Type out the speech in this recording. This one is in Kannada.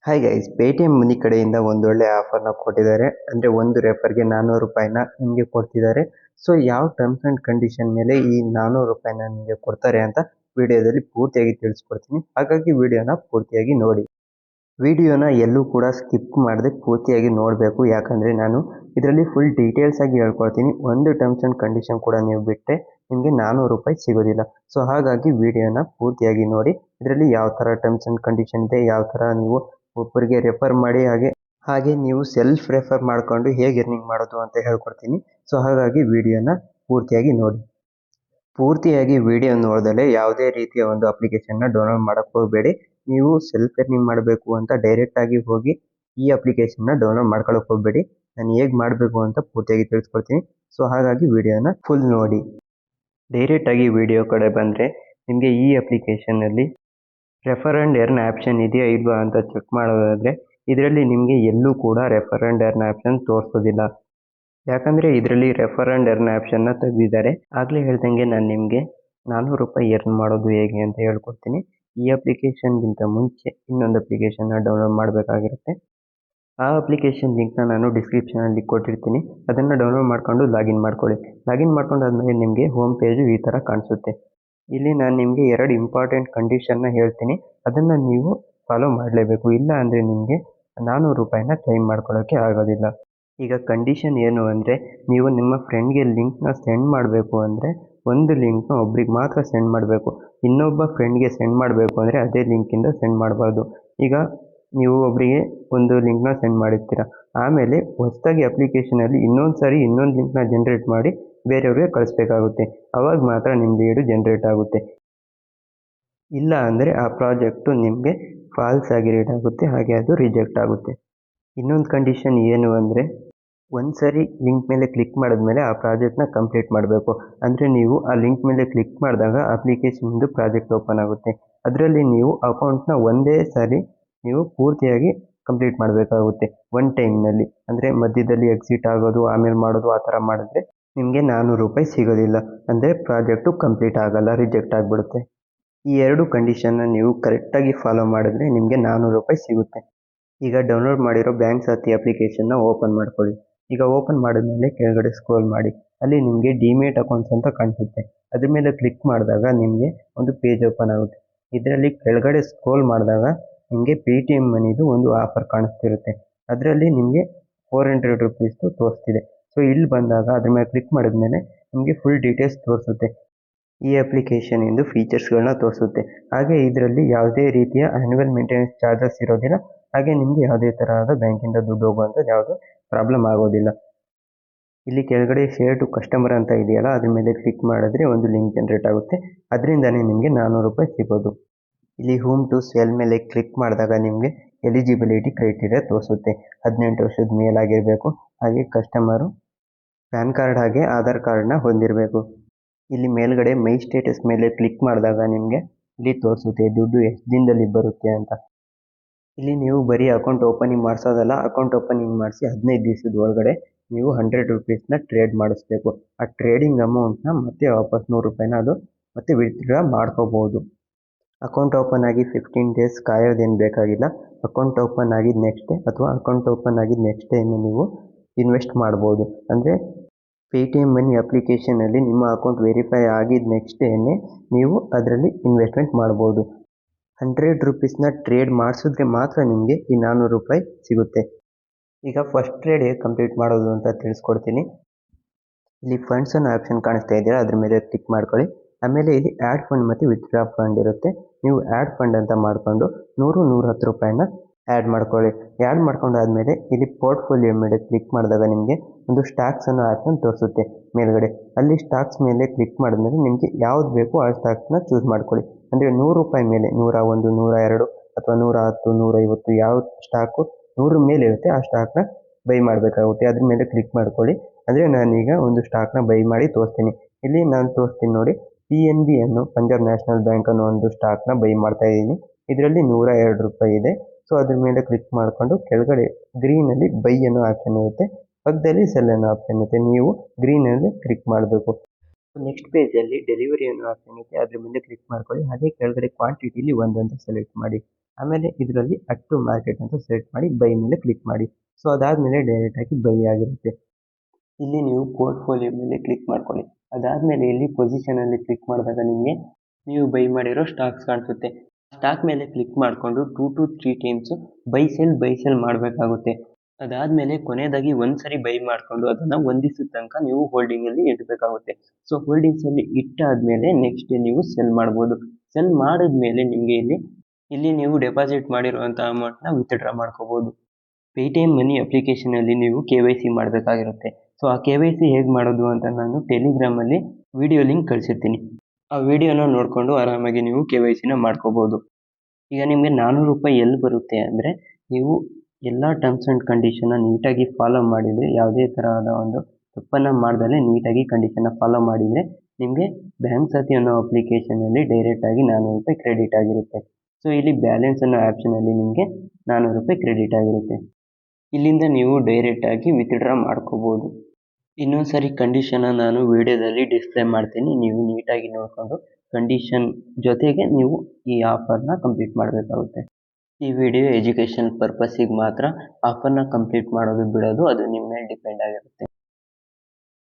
ಹಾಯ್ ಗೈಸ್, ಪೇಟಿಎಂ ಮನಿ ಕಡೆಯಿಂದ ಒಂದೊಳ್ಳೆ ಆಫರ್ನ ಕೊಟ್ಟಿದ್ದಾರೆ. ಅಂದರೆ ಒಂದು ರೆಫರ್ಗೆ 400 ರೂಪಾಯಿನ ನಿಮಗೆ ಕೊಡ್ತಿದ್ದಾರೆ. ಸೊ ಯಾವ ಟರ್ಮ್ಸ್ ಆ್ಯಂಡ್ ಕಂಡೀಷನ್ ಮೇಲೆ ಈ 400 ರೂಪಾಯಿನ ನಿಮಗೆ ಕೊಡ್ತಾರೆ ಅಂತ ವಿಡಿಯೋದಲ್ಲಿ ಪೂರ್ತಿಯಾಗಿ ತಿಳಿಸ್ಕೊಡ್ತೀನಿ. ಹಾಗಾಗಿ ವಿಡಿಯೋನ ಪೂರ್ತಿಯಾಗಿ ನೋಡಿ. ವಿಡಿಯೋನ ಎಲ್ಲೂ ಕೂಡ ಸ್ಕಿಪ್ ಮಾಡದೆ ಪೂರ್ತಿಯಾಗಿ ನೋಡಬೇಕು. ಯಾಕಂದರೆ ನಾನು ಇದರಲ್ಲಿ ಫುಲ್ ಡೀಟೇಲ್ಸ್ ಆಗಿ ಹೇಳ್ಕೊಡ್ತೀನಿ. ಒಂದು ಟರ್ಮ್ಸ್ ಆ್ಯಂಡ್ ಕಂಡೀಷನ್ ಕೂಡ ನೀವು ಬಿಟ್ಟರೆ ನಿಮಗೆ 400 ರೂಪಾಯಿ ಸಿಗೋದಿಲ್ಲ. ಸೊ ಹಾಗಾಗಿ ವಿಡಿಯೋನ ಪೂರ್ತಿಯಾಗಿ ನೋಡಿ. ಇದರಲ್ಲಿ ಯಾವ ಥರ ಟರ್ಮ್ಸ್ ಆ್ಯಂಡ್ ಕಂಡೀಷನ್ ಇದೆ, ಯಾವ ಥರ ನೀವು ಒಬ್ಬರಿಗೆ ರೆಫರ್ ಮಾಡಿ ಹಾಗೆ ನೀವು ಸೆಲ್ಫ್ ರೆಫರ್ ಮಾಡಿಕೊಂಡು ಹೇಗೆ ಎರ್ನಿಂಗ್ ಮಾಡೋದು ಅಂತ ಹೇಳ್ಕೊಡ್ತೀನಿ. ಸೊ ಹಾಗಾಗಿ ವಿಡಿಯೋನ ಪೂರ್ತಿಯಾಗಿ ನೋಡಿ. ಪೂರ್ತಿಯಾಗಿ ವಿಡಿಯೋ ನೋಡಿದರೆ ಯಾವುದೇ ರೀತಿಯ ಒಂದು ಅಪ್ಲಿಕೇಶನ್ನ ಡೌನ್ಲೋಡ್ ಮಾಡೋಕ್ಕೆ ಹೋಗಬೇಡಿ. ನೀವು ಸೆಲ್ಫ್ ಎರ್ನಿಂಗ್ ಮಾಡಬೇಕು ಅಂತ ಡೈರೆಕ್ಟಾಗಿ ಹೋಗಿ ಈ ಅಪ್ಲಿಕೇಶನ್ನ ಡೌನ್ಲೋಡ್ ಮಾಡ್ಕೊಳ್ಳೋಕೆ ಹೋಗಬೇಡಿ. ನಾನು ಹೇಗೆ ಮಾಡಬೇಕು ಅಂತ ಪೂರ್ತಿಯಾಗಿ ತಿಳಿಸ್ಕೊಡ್ತೀನಿ. ಸೊ ಹಾಗಾಗಿ ವಿಡಿಯೋನ ಫುಲ್ ನೋಡಿ. ಡೈರೆಕ್ಟಾಗಿ ವಿಡಿಯೋ ಕಡೆ ಬಂದರೆ ನಿಮಗೆ ಈ ಅಪ್ಲಿಕೇಶನ್ನಲ್ಲಿ ರೆಫರ್ ಆ್ಯಂಡ್ ಎರ್ನ್ ಆಪ್ಷನ್ ಇದೆಯಾ ಇಲ್ವಾ ಅಂತ ಚೆಕ್ ಮಾಡೋದಾದರೆ ಇದರಲ್ಲಿ ನಿಮಗೆ ಎಲ್ಲೂ ಕೂಡ ರೆಫರ್ ಆ್ಯಂಡ್ ಎರ್ನ್ ಆಪ್ಷನ್ ತೋರಿಸೋದಿಲ್ಲ. ಯಾಕಂದರೆ ಇದರಲ್ಲಿ ರೆಫರ್ ಆ್ಯಂಡ್ ಎರ್ನ್ ಆಪ್ಷನ್ನ ತೆಗೆದಿದ್ದಾರೆ. ಆಗಲೇ ಹೇಳ್ದಂಗೆ ನಾನು ನಿಮಗೆ 400 ರೂಪಾಯಿ ಎರ್ನ್ ಮಾಡೋದು ಹೇಗೆ ಅಂತ ಹೇಳ್ಕೊಡ್ತೀನಿ. ಈ ಅಪ್ಲಿಕೇಶನ್ಗಿಂತ ಮುಂಚೆ ಇನ್ನೊಂದು ಅಪ್ಲಿಕೇಶನ್ನ ಡೌನ್ಲೋಡ್ ಮಾಡಬೇಕಾಗಿರುತ್ತೆ. ಆ ಅಪ್ಲಿಕೇಶನ್ ಲಿಂಕ್ನ ನಾನು ಡಿಸ್ಕ್ರಿಪ್ಷನಲ್ಲಿ ಕೊಟ್ಟಿರ್ತೀನಿ. ಅದನ್ನು ಡೌನ್ಲೋಡ್ ಮಾಡಿಕೊಂಡು ಲಾಗಿನ್ ಮಾಡ್ಕೊಳ್ಳಿ. ಲಾಗಿನ್ ಮಾಡ್ಕೊಂಡಾದ್ಮೇಲೆ ನಿಮಗೆ ಹೋಮ್ ಪೇಜು ಈ ಥರ ಕಾಣಿಸುತ್ತೆ. ಇಲ್ಲಿ ನಾನು ನಿಮಗೆ 2 ಇಂಪಾರ್ಟೆಂಟ್ ಕಂಡೀಷನ್ನ ಹೇಳ್ತೀನಿ. ಅದನ್ನು ನೀವು ಫಾಲೋ ಮಾಡಲೇಬೇಕು. ಇಲ್ಲ ಅಂದರೆ ನಿಮಗೆ 400 ರೂಪಾಯಿನ ಕ್ಲೈಮ್ ಮಾಡ್ಕೊಳ್ಳೋಕ್ಕೆ ಆಗೋದಿಲ್ಲ. ಈಗ ಕಂಡೀಷನ್ ಏನು ಅಂದರೆ ನೀವು ನಿಮ್ಮ ಫ್ರೆಂಡ್ಗೆ ಲಿಂಕ್ನ ಸೆಂಡ್ ಮಾಡಬೇಕು ಅಂದರೆ ಒಂದು ಲಿಂಕ್ನ ಒಬ್ರಿಗೆ ಮಾತ್ರ ಸೆಂಡ್ ಮಾಡಬೇಕು. ಇನ್ನೊಬ್ಬ ಫ್ರೆಂಡ್ಗೆ ಸೆಂಡ್ ಮಾಡಬೇಕು ಅಂದರೆ ಅದೇ ಲಿಂಕಿಂದ ಸೆಂಡ್ ಮಾಡಬಾರ್ದು. ಈಗ ನೀವು ಒಬ್ಬರಿಗೆ ಒಂದು ಲಿಂಕ್ನ ಸೆಂಡ್ ಮಾಡಿರ್ತೀರ, ಆಮೇಲೆ ಹೊಸದಾಗಿ ಅಪ್ಲಿಕೇಶನಲ್ಲಿ ಇನ್ನೊಂದು ಲಿಂಕ್ನ ಜನ್ರೇಟ್ ಮಾಡಿ ಬೇರೆಯವ್ರಿಗೆ ಕಳಿಸ್ಬೇಕಾಗುತ್ತೆ. ಅವಾಗ ಮಾತ್ರ ನಿಮ್ಮ ಲೀಡು ಜನ್ರೇಟ್ ಆಗುತ್ತೆ. ಇಲ್ಲ ಅಂದರೆ ಆ ಪ್ರಾಜೆಕ್ಟು ನಿಮಗೆ ಫಾಲ್ಸ್ ಆಗಿ ರೀಡ್ ಆಗುತ್ತೆ, ಹಾಗೆ ಅದು ರಿಜೆಕ್ಟ್ ಆಗುತ್ತೆ. ಇನ್ನೊಂದು ಕಂಡೀಷನ್ ಏನು ಅಂದರೆ ಒಂದು ಲಿಂಕ್ ಮೇಲೆ ಕ್ಲಿಕ್ ಮಾಡಿದ್ಮೇಲೆ ಆ ಪ್ರಾಜೆಕ್ಟ್ನ ಕಂಪ್ಲೀಟ್ ಮಾಡಬೇಕು. ಅಂದರೆ ನೀವು ಆ ಲಿಂಕ್ ಮೇಲೆ ಕ್ಲಿಕ್ ಮಾಡಿದಾಗ ಅಪ್ಲಿಕೇಶನ್ದು ಪ್ರಾಜೆಕ್ಟ್ ಓಪನ್ ಆಗುತ್ತೆ. ಅದರಲ್ಲಿ ನೀವು ಅಕೌಂಟ್ನ ಒಂದೇ ಸಾರಿ ನೀವು ಪೂರ್ತಿಯಾಗಿ ಕಂಪ್ಲೀಟ್ ಮಾಡಬೇಕಾಗುತ್ತೆ ಒನ್ ಟೈಮ್ನಲ್ಲಿ. ಅಂದರೆ ಮಧ್ಯದಲ್ಲಿ ಎಕ್ಸಿಟ್ ಆಗೋದು ಆಮೇಲೆ ಮಾಡೋದು ಆ ಥರ ಮಾಡಿದ್ರೆ ನಿಮಗೆ 400 ರೂಪಾಯಿ ಸಿಗೋದಿಲ್ಲ. ಅಂದರೆ ಪ್ರಾಜೆಕ್ಟು ಕಂಪ್ಲೀಟ್ ಆಗೋಲ್ಲ, ರಿಜೆಕ್ಟ್ ಆಗಿಬಿಡುತ್ತೆ. ಈ 2 ಕಂಡೀಷನ್ನ ನೀವು ಕರೆಕ್ಟಾಗಿ ಫಾಲೋ ಮಾಡಿದ್ರೆ ನಿಮಗೆ 400 ರೂಪಾಯಿ ಸಿಗುತ್ತೆ. ಈಗ ಡೌನ್ಲೋಡ್ ಮಾಡಿರೋ ಬ್ಯಾಂಕ್ ಸಾಥಿ ಅಪ್ಲಿಕೇಶನ್ನ ಓಪನ್ ಮಾಡ್ಕೊಳ್ಳಿ. ಈಗ ಓಪನ್ ಮಾಡಿದ್ಮೇಲೆ ಕೆಳಗಡೆ ಸ್ಕ್ರೋಲ್ ಮಾಡಿ. ಅಲ್ಲಿ ನಿಮಗೆ ಡಿಮೇಟ್ ಅಕೌಂಟ್ಸ್ ಅಂತ ಕಾಣಿಸುತ್ತೆ. ಅದ್ರ ಮೇಲೆ ಕ್ಲಿಕ್ ಮಾಡಿದಾಗ ನಿಮಗೆ ಒಂದು ಪೇಜ್ ಓಪನ್ ಆಗುತ್ತೆ. ಇದರಲ್ಲಿ ಕೆಳಗಡೆ ಸ್ಕ್ರೋಲ್ ಮಾಡಿದಾಗ ನಿಮಗೆ ಪೇಟಿಎಂ ಮನಿದು ಒಂದು ಆಫರ್ ಕಾಣಿಸ್ತಿರುತ್ತೆ. ಅದರಲ್ಲಿ ನಿಮಗೆ 400 ರೂಪೀಸ್ದು ತೋರಿಸ್ತಿದೆ. ಸೊ ಇಲ್ಲಿ ಬಂದಾಗ ಅದ್ರ ಮೇಲೆ ಕ್ಲಿಕ್ ಮಾಡಿದ್ಮೇಲೆ ನಿಮಗೆ ಫುಲ್ ಡೀಟೇಲ್ಸ್ ತೋರಿಸುತ್ತೆ. ಈ ಅಪ್ಲಿಕೇಶನಿಂದು ಫೀಚರ್ಸ್ಗಳನ್ನ ತೋರಿಸುತ್ತೆ. ಹಾಗೆ ಇದರಲ್ಲಿ ಯಾವುದೇ ರೀತಿಯ ಆ್ಯನ್ಯುವಲ್ ಮೇಂಟೆನೆನ್ಸ್ ಚಾರ್ಜಸ್ ಇರೋದಿಲ್ಲ. ಹಾಗೆ ನಿಮಗೆ ಯಾವುದೇ ತರಹದ ಬ್ಯಾಂಕಿಂದ ದುಡ್ಡು ಹೋಗುವಂಥದ್ದು ಯಾವುದೇ ಪ್ರಾಬ್ಲಮ್ ಆಗೋದಿಲ್ಲ. ಇಲ್ಲಿ ಕೆಳಗಡೆ ಶೇರ್ ಟು ಕಸ್ಟಮರ್ ಅಂತ ಇದೆಯಲ್ಲ, ಅದ್ರ ಮೇಲೆ ಕ್ಲಿಕ್ ಮಾಡಿದ್ರೆ ಒಂದು ಲಿಂಕ್ ಜನ್ರೇಟ್ ಆಗುತ್ತೆ. ಅದರಿಂದನೇ ನಿಮಗೆ 400 ರೂಪಾಯಿ ಸಿಗೋದು. ಇಲ್ಲಿ ಹೋಮ್ ಟು ಸೇಲ್ ಮೇಲೆ ಕ್ಲಿಕ್ ಮಾಡಿದಾಗ ನಿಮಗೆ ಎಲಿಜಿಬಿಲಿಟಿ ಕ್ರೈಟೀರಿಯಾ ತೋರಿಸುತ್ತೆ. 18 ವರ್ಷದ ಮೇಲಾಗಿರಬೇಕು, ಹಾಗೆ ಕಸ್ಟಮರು ಪ್ಯಾನ್ ಕಾರ್ಡ್ ಹಾಗೆ ಆಧಾರ್ ಕಾರ್ಡ್ನ ಹೊಂದಿರಬೇಕು. ಇಲ್ಲಿ ಮೇಲ್ಗಡೆ ಮೈ ಸ್ಟೇಟಸ್ ಮೇಲೆ ಕ್ಲಿಕ್ ಮಾಡಿದಾಗ ನಿಮಗೆ ಇಲ್ಲಿ ತೋರಿಸುತ್ತೆ ದುಡ್ಡು ಎಷ್ಟು ದಿನದಲ್ಲಿ ಬರುತ್ತೆ ಅಂತ. ಇಲ್ಲಿ ನೀವು ಬರೀ ಅಕೌಂಟ್ ಓಪನಿಂಗ್ ಮಾಡಿಸೋದಲ್ಲ, ಅಕೌಂಟ್ ಓಪನಿಂಗ್ ಮಾಡಿಸಿ 15 ದಿವಸದ ಒಳಗಡೆ ನೀವು 100 ರೂಪೀಸ್ನ ಟ್ರೇಡ್ ಮಾಡಿಸ್ಬೇಕು. ಆ ಟ್ರೇಡಿಂಗ್ ಅಮೌಂಟ್ನ ಮತ್ತೆ ವಾಪಸ್ 100 ರೂಪಾಯಿನ ಅದು ಮತ್ತೆ ವಿತ್ಡ್ರಾ ಮಾಡ್ಕೋಬೋದು. ಅಕೌಂಟ್ ಓಪನ್ ಆಗಿ 15 ಡೇಸ್ ಕಾಯೋದೇನು ಬೇಕಾಗಿಲ್ಲ. ಅಕೌಂಟ್ ಓಪನ್ ಆಗಿದ ನೆಕ್ಸ್ಟ್ ಡೇ ಅಥವಾ ಅಕೌಂಟ್ ಓಪನ್ ಆಗಿದ ನೆಕ್ಸ್ಟ್ ಡೇನೇ ನೀವು ಇನ್ವೆಸ್ಟ್ ಮಾಡ್ಬೋದು. ಅಂದರೆ ಪೇಟಿಎಂ ಮನಿ ಅಪ್ಲಿಕೇಶನಲ್ಲಿ ನಿಮ್ಮ ಅಕೌಂಟ್ ವೆರಿಫೈ ಆಗಿದ ನೆಕ್ಸ್ಟ್ ಡೇನೇ ನೀವು ಅದರಲ್ಲಿ ಇನ್ವೆಸ್ಟ್ಮೆಂಟ್ ಮಾಡ್ಬೋದು. 100 ರೂಪೀಸ್ನ ಟ್ರೇಡ್ ಮಾಡಿಸಿದ್ರೆ ಮಾತ್ರ ನಿಮಗೆ ಈ 400 ರೂಪಾಯಿ ಸಿಗುತ್ತೆ. ಈಗ ಫಸ್ಟ್ ಟ್ರೇಡ್ ಹೇಗೆ ಕಂಪ್ಲೀಟ್ ಮಾಡೋದು ಅಂತ ತಿಳಿಸ್ಕೊಡ್ತೀನಿ. ಇಲ್ಲಿ ಫಂಡ್ಸ್ ಅನ್ನೋ ಆಪ್ಷನ್ ಕಾಣಿಸ್ತಾ ಇದೆಯಲ್ಲ, ಅದ್ರ ಮೇಲೆ ಕ್ಲಿಕ್ ಮಾಡ್ಕೊಳ್ಳಿ. ಆಮೇಲೆ ಇಲ್ಲಿ ಆ್ಯಡ್ ಫಂಡ್ ಮತ್ತು ವಿತ್ಡ್ರಾ ಫಂಡ್ ಇರುತ್ತೆ. ನೀವು ಆ್ಯಡ್ ಫಂಡ್ ಅಂತ ಮಾಡಿಕೊಂಡು 110 ರೂಪಾಯಿನ ಆ್ಯಡ್ ಮಾಡ್ಕೊಳ್ಳಿ. ಆ್ಯಡ್ ಮಾಡ್ಕೊಂಡಾದ್ಮೇಲೆ ಇಲ್ಲಿ ಪೋರ್ಟ್ಫೋಲಿಯೋ ಮೇಲೆ ಕ್ಲಿಕ್ ಮಾಡಿದಾಗ ನಿಮಗೆ ಒಂದು ಸ್ಟಾಕ್ಸ್ ಅನ್ನೋ ಆಪ್ಷನ್ ತೋರಿಸುತ್ತೆ ಮೇಲ್ಗಡೆ. ಅಲ್ಲಿ ಸ್ಟಾಕ್ಸ್ ಮೇಲೆ ಕ್ಲಿಕ್ ಮಾಡಿದ್ಮೇಲೆ ನಿಮಗೆ ಯಾವ್ದು ಬೇಕು ಆ ಸ್ಟಾಕ್ಸ್ನ ಚೂಸ್ ಮಾಡ್ಕೊಳ್ಳಿ. ಅಂದರೆ 100 ರೂಪಾಯಿ ಮೇಲೆ 101, 102 ಅಥವಾ 110, 150 ಯಾವ ಸ್ಟಾಕು 100 ಮೇಲೆ ಇರುತ್ತೆ ಆ ಸ್ಟಾಕ್ನ ಬೈ ಮಾಡಬೇಕಾಗುತ್ತೆ. ಅದ್ರ ಮೇಲೆ ಕ್ಲಿಕ್ ಮಾಡ್ಕೊಳ್ಳಿ. ಅಂದರೆ ನಾನೀಗ ಒಂದು ಸ್ಟಾಕ್ನ ಬೈ ಮಾಡಿ ತೋರಿಸ್ತೀನಿ. ಇಲ್ಲಿ ನಾನು ತೋರಿಸ್ತೀನಿ ನೋಡಿ, PNB ಅನ್ನೋ ಪಂಜಾಬ್ ನ್ಯಾಷನಲ್ ಬ್ಯಾಂಕ್ ಅನ್ನೋ ಒಂದು ಸ್ಟಾಕ್ನ ಬೈ ಮಾಡ್ತಾ ಇದ್ದೀನಿ. ಇದರಲ್ಲಿ 102 ರೂಪಾಯಿ ಇದೆ. ಸೊ ಅದ್ರ ಮೇಲೆ ಕ್ಲಿಕ್ ಮಾಡಿಕೊಂಡು ಕೆಳಗಡೆ ಗ್ರೀನಲ್ಲಿ ಬೈ ಅನ್ನೋ ಆಪ್ಷನ್ ಇರುತ್ತೆ, ಪಕ್ಕದಲ್ಲಿ ಸೆಲ್ ಅನ್ನೋ ಆಪ್ಷನ್ ಇರುತ್ತೆ. ನೀವು ಗ್ರೀನಲ್ಲಿ ಕ್ಲಿಕ್ ಮಾಡಬೇಕು. ನೆಕ್ಸ್ಟ್ ಪೇಜಲ್ಲಿ ಡೆಲಿವರಿ ಅನ್ನೋ ಆಪ್ಷನ್ ಇರುತ್ತೆ, ಅದ್ರ ಮೇಲೆ ಕ್ಲಿಕ್ ಮಾಡ್ಕೊಳ್ಳಿ. ಹಾಗೆ ಕೆಳಗಡೆ ಕ್ವಾಂಟಿಟಿಲಿ 1 ಅಂತ ಸೆಲೆಕ್ಟ್ ಮಾಡಿ. ಆಮೇಲೆ ಇದರಲ್ಲಿ ಅಡ್ ಟು ಮಾರ್ಕೆಟ್ ಅಂತ ಸೆಲೆಕ್ಟ್ ಮಾಡಿ ಬೈ ಮೇಲೆ ಕ್ಲಿಕ್ ಮಾಡಿ. ಸೊ ಅದಾದಮೇಲೆ ಡೈರೆಕ್ಟಾಗಿ ಬೈ ಆಗಿರುತ್ತೆ. ಇಲ್ಲಿ ನೀವು ಪೋರ್ಟ್ಫೋಲಿಯೋ ಮೇಲೆ ಕ್ಲಿಕ್ ಮಾಡ್ಕೊಳ್ಳಿ. ಅದಾದಮೇಲೆ ಇಲ್ಲಿ ಪೊಸಿಷನಲ್ಲಿ ಕ್ಲಿಕ್ ಮಾಡಿದಾಗ ನಿಮಗೆ ನೀವು ಬೈ ಮಾಡಿರೋ ಸ್ಟಾಕ್ಸ್ ಕಾಣಿಸುತ್ತೆ. ಸ್ಟಾಕ್ ಮೇಲೆ ಕ್ಲಿಕ್ ಮಾಡಿಕೊಂಡು 2 to 3 ಟೈಮ್ಸು ಬೈ ಸೆಲ್ ಮಾಡಬೇಕಾಗುತ್ತೆ. ಅದಾದಮೇಲೆ ಕೊನೆಯದಾಗಿ ಒಂದ್ಸರಿ ಬೈ ಮಾಡಿಕೊಂಡು ಅದನ್ನು ಒಂದು ದಿವಸದ ತನಕ ನೀವು ಹೋಲ್ಡಿಂಗಲ್ಲಿ ಇಡಬೇಕಾಗುತ್ತೆ. ಸೊ ಹೋಲ್ಡಿಂಗ್ಸಲ್ಲಿ ಇಟ್ಟಾದಮೇಲೆ ನೆಕ್ಸ್ಟ್ ನೀವು ಸೆಲ್ ಮಾಡ್ಬೋದು. ಸೆಲ್ ಮಾಡಿದ್ಮೇಲೆ ನಿಮಗೆ ಇಲ್ಲಿ ನೀವು ಡೆಪಾಸಿಟ್ ಮಾಡಿರುವಂಥ ಅಮೌಂಟ್ನ ವಿತ್ಡ್ರಾ ಮಾಡ್ಕೋಬೋದು. ಪೇಟಿಎಮ್ ಮನಿ ಅಪ್ಲಿಕೇಶನಲ್ಲಿ ನೀವು KYC ಮಾಡಬೇಕಾಗಿರುತ್ತೆ. ಸೊ ಆ KYC ಹೇಗೆ ಮಾಡೋದು ಅಂತ ನಾನು ಟೆಲಿಗ್ರಾಮಲ್ಲಿ ವಿಡಿಯೋ ಲಿಂಕ್ ಕಳಿಸಿರ್ತೀನಿ. ಆ ವಿಡಿಯೋನ ನೋಡಿಕೊಂಡು ಆರಾಮಾಗಿ ನೀವು KYCನ ಮಾಡ್ಕೋಬೋದು. ಈಗ ನಿಮಗೆ 400 ರೂಪಾಯಿ ಎಲ್ಲಿ ಬರುತ್ತೆ ಅಂದರೆ, ನೀವು ಎಲ್ಲ ಟರ್ಮ್ಸ್ ಆ್ಯಂಡ್ ಕಂಡೀಷನ್ನ ನೀಟಾಗಿ ಫಾಲೋ ಮಾಡಿದರೆ, ಯಾವುದೇ ಥರದ ಒಂದು ತಪ್ಪನ್ನು ಮಾಡ್ದಲೇ ನೀಟಾಗಿ ಕಂಡೀಷನ್ನ ಫಾಲೋ ಮಾಡಿದರೆ ನಿಮಗೆ ಬ್ಯಾಂಕ್ ಸಾಥಿ ಅನ್ನೋ ಅಪ್ಲಿಕೇಶನಲ್ಲಿ ಡೈರೆಕ್ಟಾಗಿ 400 ರೂಪಾಯಿ ಕ್ರೆಡಿಟ್ ಆಗಿರುತ್ತೆ. ಸೊ ಇಲ್ಲಿ ಬ್ಯಾಲೆನ್ಸ್ ಅನ್ನೋ ಆಪ್ಷನಲ್ಲಿ ನಿಮಗೆ 400 ರೂಪಾಯಿ ಕ್ರೆಡಿಟ್ ಆಗಿರುತ್ತೆ. ಇಲ್ಲಿಂದ ನೀವು ಡೈರೆಕ್ಟಾಗಿ ವಿತ್ಡ್ರಾ ಮಾಡ್ಕೋಬೋದು. ಇನ್ನೊಂದು ಸಾರಿ ಕಂಡೀಷನ್ನ ನಾನು ವಿಡಿಯೋದಲ್ಲಿ ಡಿಸ್ಪ್ಲೇ ಮಾಡ್ತೀನಿ. ನೀವು ನೀಟಾಗಿ ನೋಡಿಕೊಂಡು ಕಂಡೀಷನ್ ಜೊತೆಗೆ ನೀವು ಈ ಆಫರ್ನ ಕಂಪ್ಲೀಟ್ ಮಾಡಬೇಕಾಗುತ್ತೆ. ಈ ವಿಡಿಯೋ ಎಜುಕೇಷನ್ ಪರ್ಪಸ್ಸಿಗೆ ಮಾತ್ರ. ಆಫರ್ನ ಕಂಪ್ಲೀಟ್ ಮಾಡೋದು ಬಿಡೋದು ಅದು ನಿಮ್ಮ ಮೇಲೆ ಡಿಪೆಂಡ್ ಆಗಿರುತ್ತೆ.